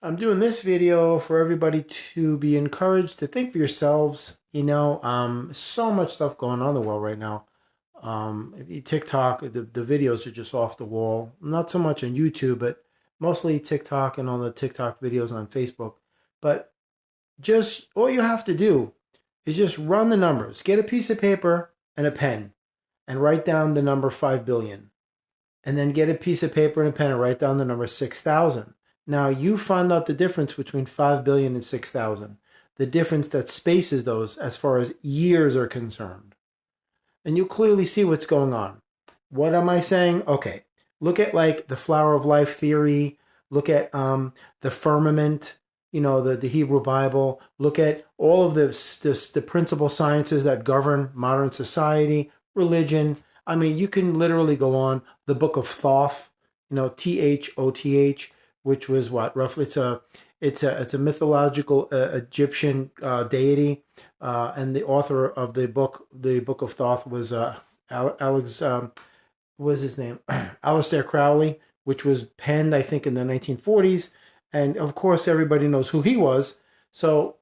I'm doing this video for everybody to be encouraged to think for yourselves. So much stuff going on in the world right now. TikTok, the videos are just off the wall. Not so much on YouTube, but mostly TikTok and all the TikTok videos on Facebook. But just all you have to do is just run the numbers. Get a piece of paper and a pen and write down the number 5 billion, and then get a piece of paper and a pen and write down the number 6,000. Now you find out the difference between 5 billion and 6,000, the difference that spaces those as far as years are concerned. And you clearly see what's going on. What am I saying? Okay, look at like the flower of life theory, look at the firmament, the Hebrew Bible, look at all of the principal sciences that govern modern society, religion. I mean, you can literally go on the Book of Thoth, Thoth, which was what roughly it's a mythological Egyptian deity, and the author of the Book of Thoth, was Alex. What was his name? Aleister Crowley, which was penned, I think, in the 1940s, and of course everybody knows who he was. So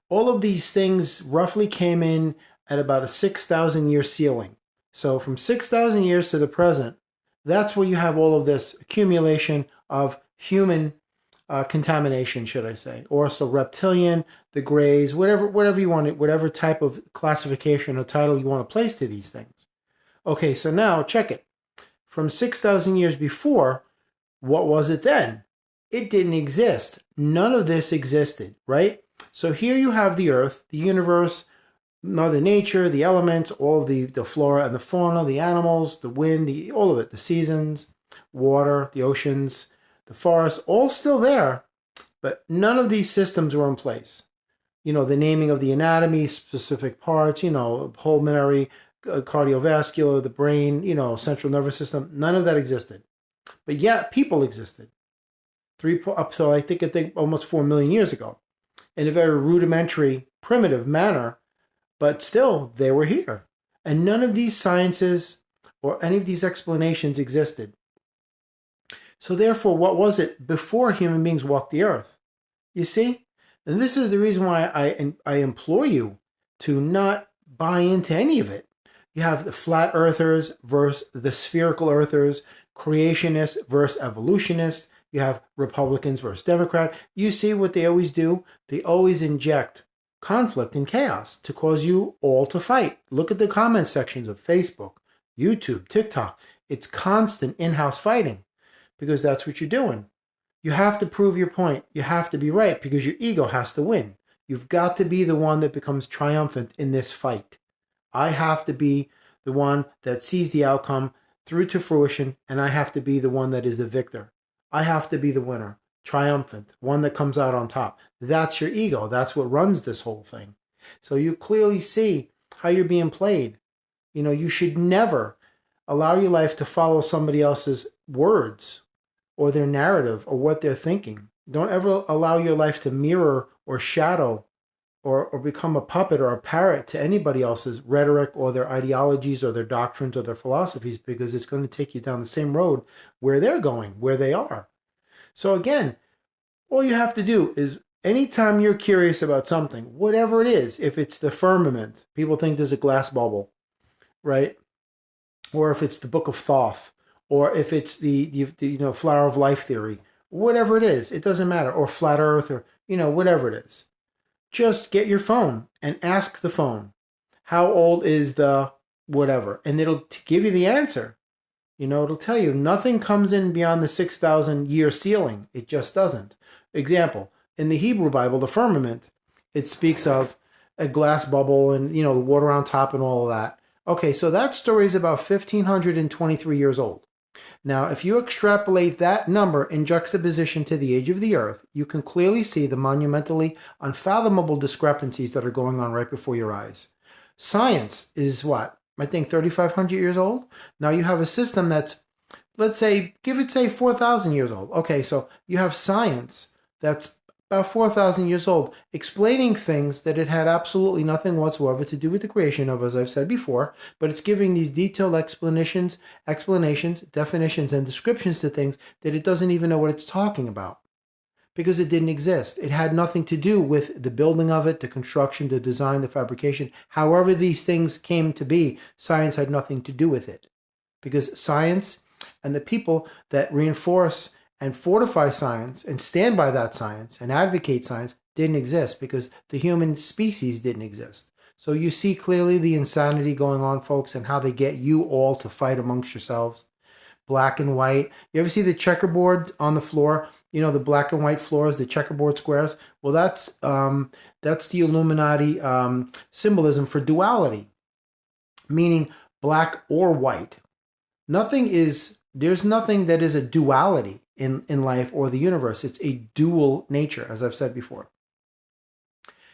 all of these things roughly came in at about a 6,000 year ceiling. So from 6,000 years to the present, that's where you have all of this accumulation of human contamination, should I say, or so reptilian, the Greys, whatever you want, whatever type of classification or title you want to place to these things. Okay, so now check it. From 6,000 years before, what was it then? It didn't exist. None of this existed, right? So here you have the Earth, the universe, Mother Nature, the elements, all of the flora and the fauna, the animals, the wind, all of it, the seasons, water, the oceans, the forests, all still there, but none of these systems were in place. The naming of the anatomy, specific parts, pulmonary, cardiovascular, the brain, central nervous system, none of that existed. But yet people existed. Up to I think almost 4 million years ago, in a very rudimentary, primitive manner, but still they were here. And none of these sciences or any of these explanations existed. So therefore, what was it before human beings walked the earth? You see? And this is the reason why I implore you to not buy into any of it. You have the flat earthers versus the spherical earthers, creationists versus evolutionists. You have Republicans versus Democrat. You see what they always do? They always inject conflict and chaos to cause you all to fight. Look at the comment sections of Facebook, YouTube, TikTok. It's constant in-house fighting because that's what you're doing. You have to prove your point. You have to be right because your ego has to win. You've got to be the one that becomes triumphant in this fight. I have to be the one that sees the outcome through to fruition, and I have to be the one that is the victor. I have to be the winner, triumphant, one that comes out on top. That's your ego. That's what runs this whole thing. So you clearly see how you're being played. You should never allow your life to follow somebody else's words or their narrative or what they're thinking. Don't ever allow your life to mirror or shadow or become a puppet or a parrot to anybody else's rhetoric or their ideologies or their doctrines or their philosophies, because it's going to take you down the same road where they're going, where they are. So again, all you have to do is anytime you're curious about something, whatever it is, if it's the firmament, people think there's a glass bubble, right? Or if it's the Book of Thoth, or if it's the flower of life theory, whatever it is, it doesn't matter, or flat earth, or whatever it is. Just get your phone and ask the phone, how old is the whatever? And it'll give you the answer. It'll tell you nothing comes in beyond the 6,000 year ceiling. It just doesn't. Example, in the Hebrew Bible, the firmament, it speaks of a glass bubble and, water on top and all of that. Okay, so that story is about 1,523 years old. Now, if you extrapolate that number in juxtaposition to the age of the Earth, you can clearly see the monumentally unfathomable discrepancies that are going on right before your eyes. Science is what? I think 3,500 years old. Now you have a system that's, let's say, give it, say, 4,000 years old. Okay, so you have science that's about 4,000 years old, explaining things that it had absolutely nothing whatsoever to do with the creation of, as I've said before, but it's giving these detailed explanations, definitions, and descriptions to things that it doesn't even know what it's talking about. because it didn't exist. It had nothing to do with the building of it, the construction, the design, the fabrication. However these things came to be, science had nothing to do with it. Because science and the people that reinforce and fortify science and stand by that science and advocate science didn't exist because the human species didn't exist. So you see clearly the insanity going on, folks, and how they get you all to fight amongst yourselves. Black and white. You ever see the checkerboard on the floor? You know, the black and white floors, the checkerboard squares. Well, that's the Illuminati symbolism for duality, meaning black or white. There's nothing that is a duality in life or the universe. It's a dual nature, as I've said before.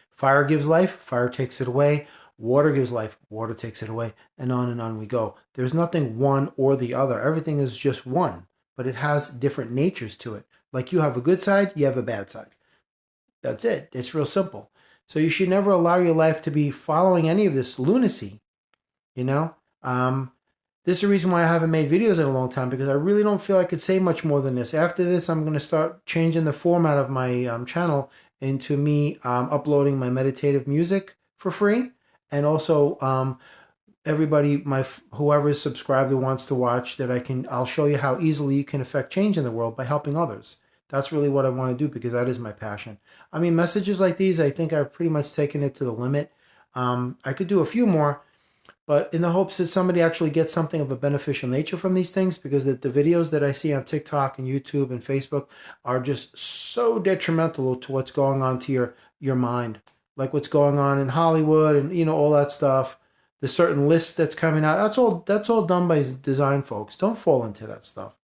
Fire gives life, fire takes it away. Water gives life, water takes it away, and on we go. There's nothing one or the other. Everything is just one, but it has different natures to it. Like you have a good side, you have a bad side. That's it. It's real simple. So you should never allow your life to be following any of this lunacy, you know? This is the reason why I haven't made videos in a long time, because I really don't feel I could say much more than this. After this, I'm going to start changing the format of my channel into me uploading my meditative music for free. And also, everybody, whoever is subscribed or wants to watch, I'll show you how easily you can affect change in the world by helping others. That's really what I want to do, because that is my passion. I mean, messages like these, I think I've pretty much taken it to the limit. I could do a few more, but in the hopes that somebody actually gets something of a beneficial nature from these things, because the videos that I see on TikTok and YouTube and Facebook are just so detrimental to what's going on to your mind. Like what's going on in Hollywood and, you know, all that stuff. The certain list that's coming out. That's all done by design, folks. Don't fall into that stuff.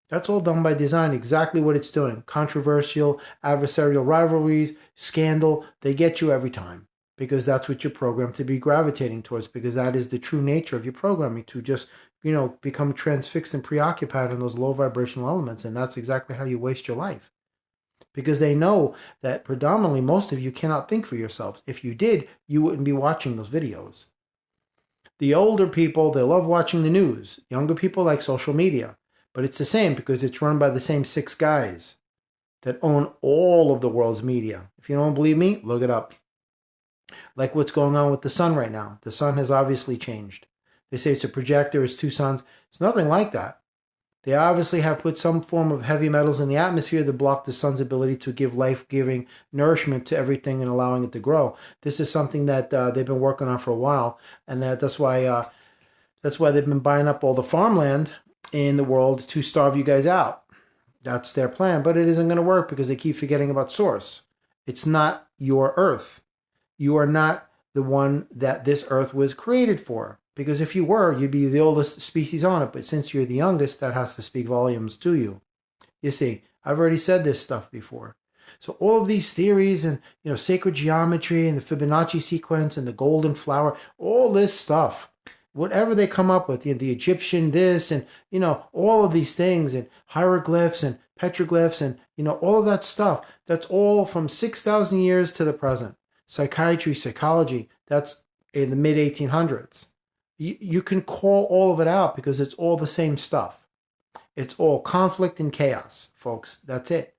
That's all done by design, exactly what it's doing. Controversial, adversarial rivalries, scandal, they get you every time. Because that's what you're programmed to be gravitating towards, because that is the true nature of your programming, to just, you know, become transfixed and preoccupied in those low vibrational elements. And that's exactly how you waste your life. Because they know that predominantly most of you cannot think for yourselves. If you did, you wouldn't be watching those videos. The older people, they love watching the news. Younger people like social media. But it's the same, because it's run by the same 6 guys that own all of the world's media. If you don't believe me, look it up. Like what's going on with the sun right now. The sun has obviously changed. They say it's a projector, it's 2 suns. It's nothing like that. They obviously have put some form of heavy metals in the atmosphere to block the sun's ability to give life-giving nourishment to everything and allowing it to grow. This is something that they've been working on for a while, and that's why they've been buying up all the farmland in the world to starve you guys out. That's their plan, but it isn't going to work because they keep forgetting about source. It's not your earth. You are not the one that this earth was created for. Because if you were, you'd be the oldest species on it. But since you're the youngest, that has to speak volumes to you. You see, I've already said this stuff before. So all of these theories and, you know, sacred geometry and the Fibonacci sequence and the golden flower, all this stuff, whatever they come up with, the Egyptian this and, you know, all of these things and hieroglyphs and petroglyphs and, you know, all of that stuff, that's all from 6,000 years to the present. Psychiatry, psychology, that's in the mid-1800s. You can call all of it out because it's all the same stuff. It's all conflict and chaos, folks. That's it.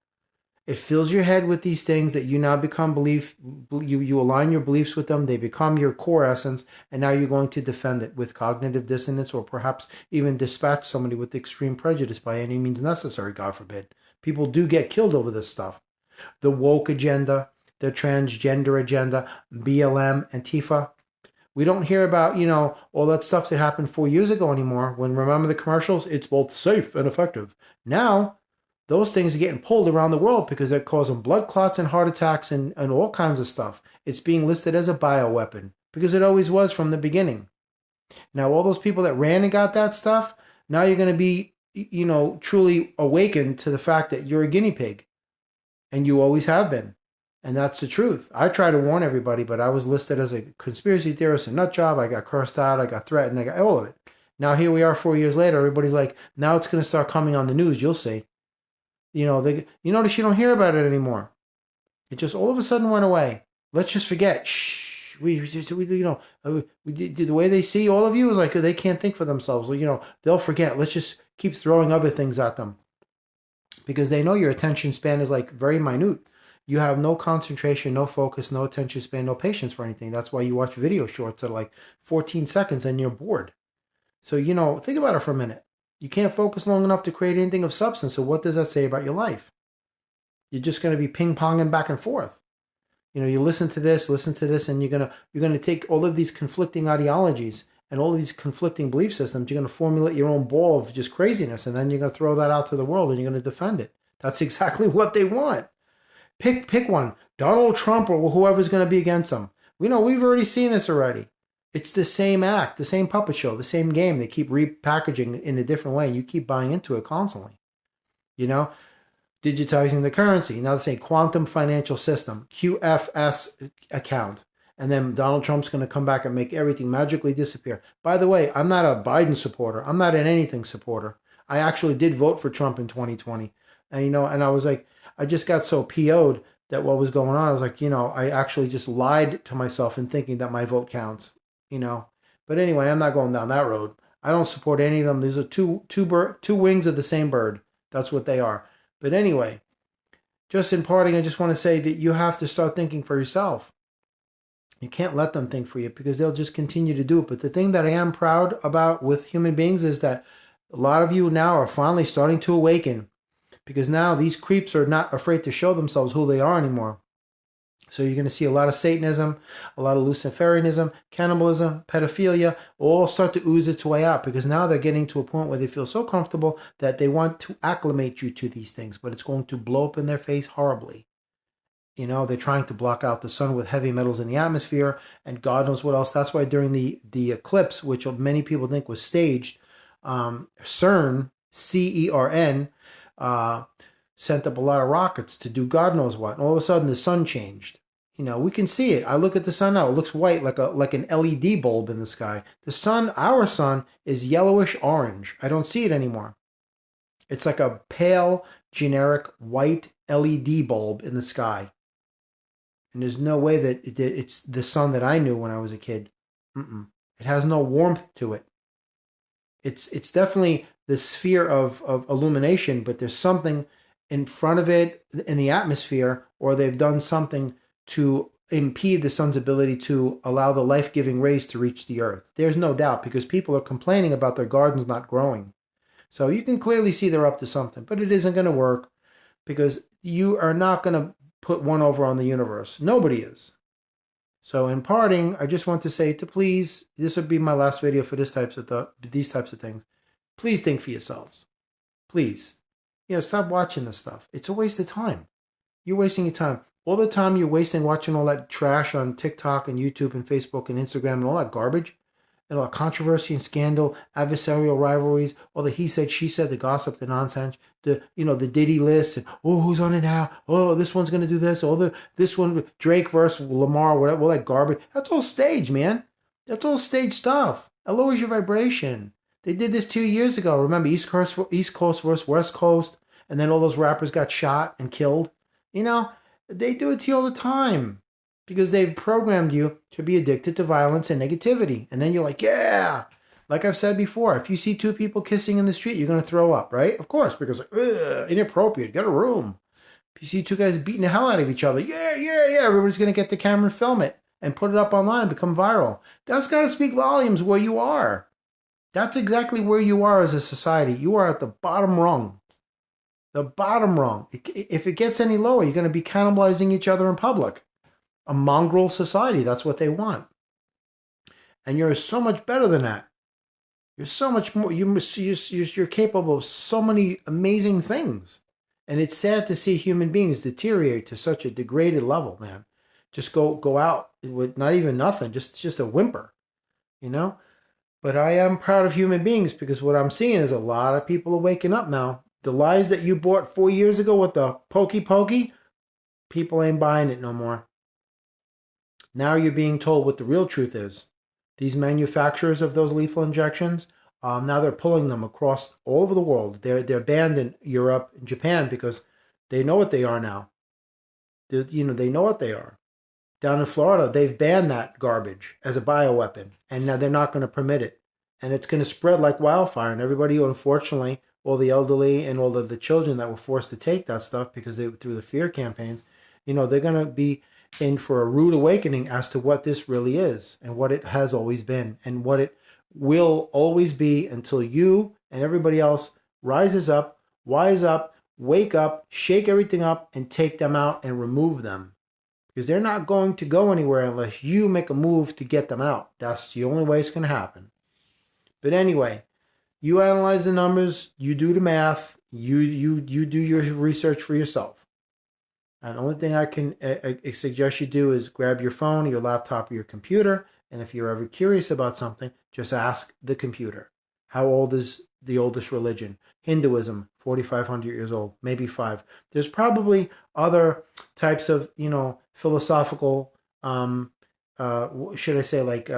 It fills your head with these things that you now become you align your beliefs with them. They become your core essence, and now you're going to defend it with cognitive dissonance, or perhaps even dispatch somebody with extreme prejudice by any means necessary, God forbid. People do get killed over this stuff. The woke agenda, the transgender agenda, BLM, Antifa. We don't hear about, you know, all that stuff that happened 4 years ago anymore. When, remember the commercials? It's both safe and effective. Now, those things are getting pulled around the world because they're causing blood clots and heart attacks and all kinds of stuff. It's being listed as a bioweapon because it always was from the beginning. Now, all those people that ran and got that stuff, now you're going to be, you know, truly awakened to the fact that you're a guinea pig. And you always have been. And that's the truth. I try to warn everybody, but I was listed as a conspiracy theorist, a nut job. I got cursed out. I got threatened. I got all of it. Now here we are 4 years later. Everybody's like, now it's going to start coming on the news. You'll see. You know, you notice you don't hear about it anymore. It just all of a sudden went away. Let's just forget. Shh. We you know, the way they see all of you is like they can't think for themselves. You know, they'll forget. Let's just keep throwing other things at them. because they know your attention span is like very minute. You have no concentration, no focus, no attention span, no patience for anything. That's why you watch video shorts that are like 14 seconds and you're bored. So, think about it for a minute. You can't focus long enough to create anything of substance. So what does that say about your life? You're just going to be ping-ponging back and forth. You listen to this, and you're gonna take all of these conflicting ideologies and all of these conflicting belief systems. You're gonna formulate your own ball of just craziness, and then you're gonna throw that out to the world, and you're gonna defend it. That's exactly what they want. Pick one, Donald Trump or whoever's gonna be against them. We've already seen this already. It's the same act, the same puppet show, the same game. They keep repackaging in a different way, and you keep buying into it constantly. Digitizing the currency. Now they're saying quantum financial system, QFS account. And then Donald Trump's going to come back and make everything magically disappear. By the way, I'm not a Biden supporter. I'm not an anything supporter. I actually did vote for Trump in 2020. And, and I was like, I just got so PO'd that what was going on. I was like, I actually just lied to myself in thinking that my vote counts, But anyway, I'm not going down that road. I don't support any of them. These are two wings of the same bird. That's what they are. But anyway, just in parting, I just want to say that you have to start thinking for yourself. You can't let them think for you because they'll just continue to do it. But the thing that I am proud about with human beings is that a lot of you now are finally starting to awaken, because now these creeps are not afraid to show themselves who they are anymore. So you're going to see a lot of Satanism, a lot of Luciferianism, cannibalism, pedophilia, all start to ooze its way out, because now they're getting to a point where they feel so comfortable that they want to acclimate you to these things, but it's going to blow up in their face horribly. They're trying to block out the sun with heavy metals in the atmosphere, and God knows what else. That's why during the eclipse, which many people think was staged, CERN, CERN, sent up a lot of rockets to do God knows what. And all of a sudden, the sun changed. We can see it. I look at the sun now. It looks white, like an LED bulb in the sky. The sun, our sun, is yellowish orange. I don't see it anymore. It's like a pale, generic white LED bulb in the sky. And there's no way that it's the sun that I knew when I was a kid. It has no warmth to it. It's definitely the sphere of illumination, but there's something in front of it in the atmosphere, or they've done something to impede the sun's ability to allow the life-giving rays to reach the earth. There's no doubt, because people are complaining about their gardens not growing. So you can clearly see they're up to something, but it isn't going to work, because you are not going to put one over on the universe. Nobody is. So in parting, I just want to say to please, this would be my last video for these types of things. Please think for yourselves. Please. Stop watching this stuff. It's a waste of time. You're wasting your time. All the time you're wasting watching all that trash on TikTok and YouTube and Facebook and Instagram and all that garbage and all that controversy and scandal, adversarial rivalries, all the he said, she said, the gossip, the nonsense, the Diddy list, and who's on it now? Oh, this one's gonna do this. This one, Drake versus Lamar, whatever, all that garbage. That's all staged, man. That's all staged stuff. It lowers your vibration. They did this 2 years ago. Remember, East Coast versus West Coast, and then all those rappers got shot and killed. They do it to you all the time, because they've programmed you to be addicted to violence and negativity. And then you're like, yeah. Like I've said before, if you see two people kissing in the street, you're going to throw up, right? Of course, because inappropriate. Get a room. If you see two guys beating the hell out of each other, yeah. Everybody's going to get the camera and film it and put it up online and become viral. That's got to speak volumes where you are. That's exactly where you are as a society. You are at the bottom rung. The bottom rung. If it gets any lower, you're going to be cannibalizing each other in public. A mongrel society. That's what they want. And you're so much better than that. You're so much more. You're capable of so many amazing things. And it's sad to see human beings deteriorate to such a degraded level, man. Just go out with not even nothing. Just a whimper, But I am proud of human beings, because what I'm seeing is a lot of people are waking up now. The lies that you bought 4 years ago with the pokey, people ain't buying it no more. Now you're being told what the real truth is. These manufacturers of those lethal injections, now they're pulling them across all over the world. They're banned in Europe and Japan because they know what they are now. They know what they are. Down in Florida, they've banned that garbage as a bioweapon, and now they're not going to permit it. And it's going to spread like wildfire, and everybody, unfortunately, all the elderly and all of the children that were forced to take that stuff because they through the fear campaigns, they're going to be in for a rude awakening as to what this really is and what it has always been and what it will always be until you and everybody else rises up, wise up, wake up, shake everything up, and take them out and remove them. Because they're not going to go anywhere unless you make a move to get them out. That's the only way it's going to happen. But anyway, you analyze the numbers, you do the math, you do your research for yourself. And the only thing I can suggest you do is grab your phone, your laptop, or your computer, and if you're ever curious about something, just ask the computer. How old is the oldest religion? Hinduism, 4,500 years old, maybe 5. There's probably other types of, philosophical, should I say, like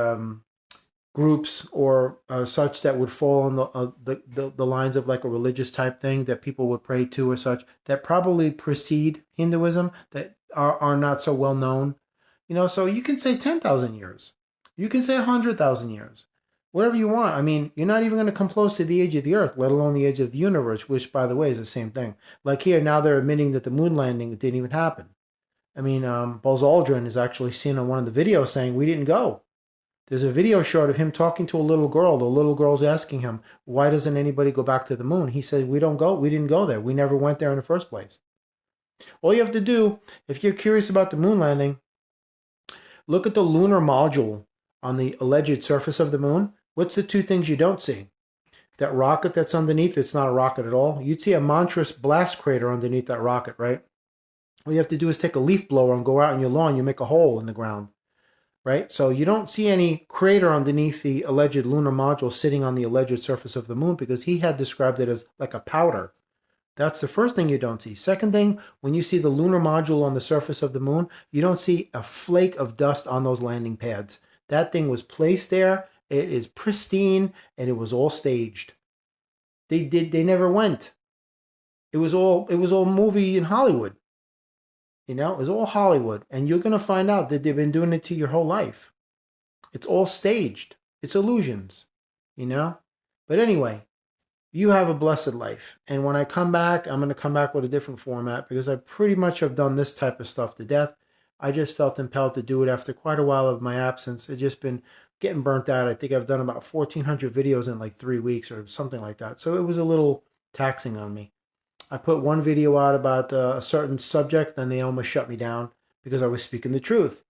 groups or such that would fall on the lines of like a religious type thing that people would pray to or such that probably precede Hinduism that are not so well known. So you can say 10,000 years. You can say 100,000 years. Whatever you want. I mean, you're not even going to come close to the age of the Earth, let alone the age of the universe, which, by the way, is the same thing. Like here, now they're admitting that the moon landing didn't even happen. I mean, Buzz Aldrin is actually seen on one of the videos saying we didn't go. There's a video short of him talking to a little girl. The little girl's asking him, why doesn't anybody go back to the moon? He said, we didn't go there. We never went there in the first place. All you have to do, if you're curious about the moon landing, look at the lunar module on the alleged surface of the moon. What's the two things you don't see? That rocket that's underneath, it's not a rocket at all. You'd see a monstrous blast crater underneath that rocket, right? All you have to do is take a leaf blower and go out in your lawn, you make a hole in the ground. Right? So you don't see any crater underneath the alleged lunar module sitting on the alleged surface of the moon because he had described it as like a powder. That's the first thing you don't see. Second thing, when you see the lunar module on the surface of the moon, you don't see a flake of dust on those landing pads. That thing was placed there. It is pristine and it was all staged. They never went. It was all movie in Hollywood. It was all Hollywood. And you're going to find out that they've been doing it to your whole life. It's all staged. It's illusions, But anyway, you have a blessed life. And when I come back, I'm going to come back with a different format because I pretty much have done this type of stuff to death. I just felt impelled to do it after quite a while of my absence. It's just been getting burnt out. I think I've done about 1,400 videos in like 3 weeks or something like that. So it was a little taxing on me. I put one video out about a certain subject, and they almost shut me down because I was speaking the truth.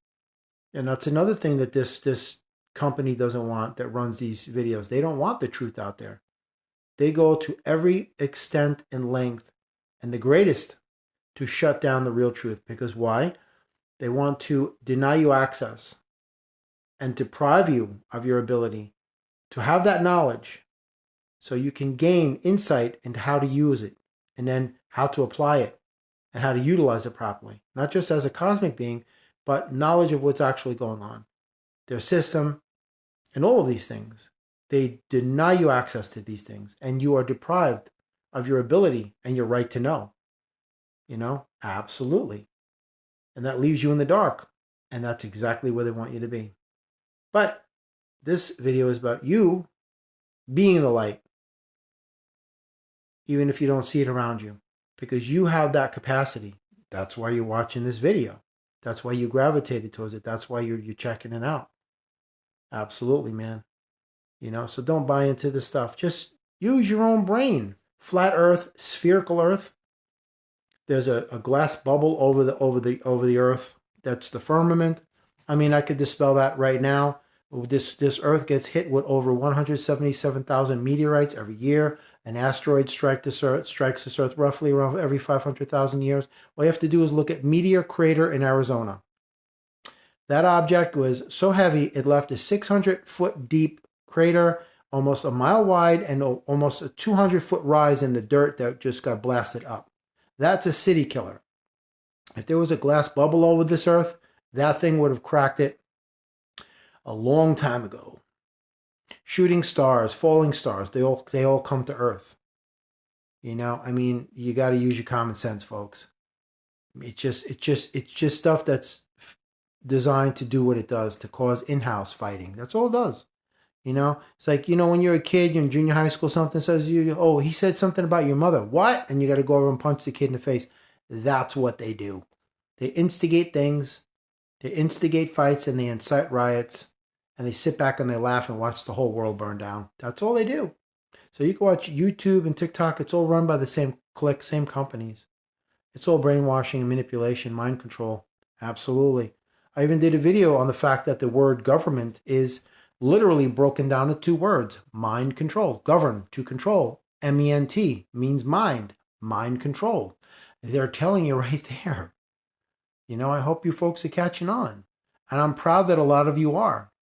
And that's another thing that this company doesn't want that runs these videos. They don't want the truth out there. They go to every extent and length, and the greatest, to shut down the real truth. Because why? They want to deny you access and deprive you of your ability to have that knowledge so you can gain insight into how to use it. And then how to apply it and how to utilize it properly. Not just as a cosmic being, but knowledge of what's actually going on. Their system and all of these things. They deny you access to these things and you are deprived of your ability and your right to know. Absolutely. And that leaves you in the dark. And that's exactly where they want you to be. But this video is about you being the light. Even if you don't see it around you, because you have that capacity. That's why you're watching this video. That's why you gravitated towards it. That's why you're checking it out. Absolutely, man. So don't buy into this stuff. Just use your own brain. Flat Earth, spherical Earth. There's a glass bubble over the Earth. That's the firmament. I mean, I could dispel that right now. This Earth gets hit with over 177,000 meteorites every year. An asteroid strikes this Earth roughly around every 500,000 years. All you have to do is look at Meteor Crater in Arizona. That object was so heavy, it left a 600-foot deep crater, almost a mile wide, and almost a 200-foot rise in the dirt that just got blasted up. That's a city killer. If there was a glass bubble over this Earth, that thing would have cracked it a long time ago. Shooting stars, falling stars, they all come to Earth. You got to use your common sense, folks. It's just stuff that's designed to do what it does, to cause in-house fighting. That's all it does. You know, it's like, when you're a kid, you're in junior high school, something says oh, he said something about your mother. What? And you got to go over and punch the kid in the face. That's what they do. They instigate things, they instigate fights, and they incite riots, and they sit back and they laugh and watch the whole world burn down. That's all they do. So you can watch YouTube and TikTok. It's all run by the same clique, same companies. It's all brainwashing and manipulation, mind control. Absolutely. I even did a video on the fact that the word government is literally broken down to two words: mind control. Govern, to control. MENT means mind, mind control. They're telling you right there. I hope you folks are catching on. And I'm proud that a lot of you are.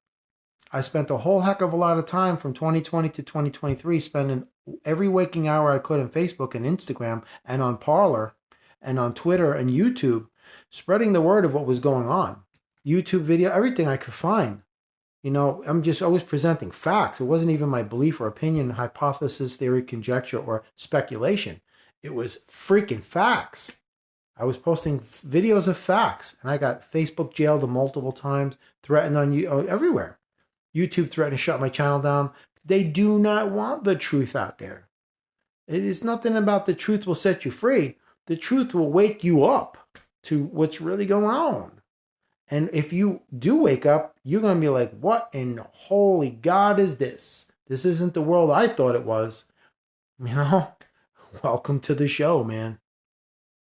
I spent a whole heck of a lot of time from 2020 to 2023 spending every waking hour I could on Facebook and Instagram and on Parler and on Twitter and YouTube, spreading the word of what was going on. YouTube video, everything I could find. I'm just always presenting facts. It wasn't even my belief or opinion, hypothesis, theory, conjecture, or speculation. It was freaking facts. I was posting videos of facts, and I got Facebook jailed multiple times, threatened on you everywhere. YouTube threatened to shut my channel down. They do not want the truth out there. It is nothing about the truth will set you free. The truth will wake you up to what's really going on. And if you do wake up, you're going to be like, what in holy God is this? This isn't the world I thought it was. Welcome to the show, man.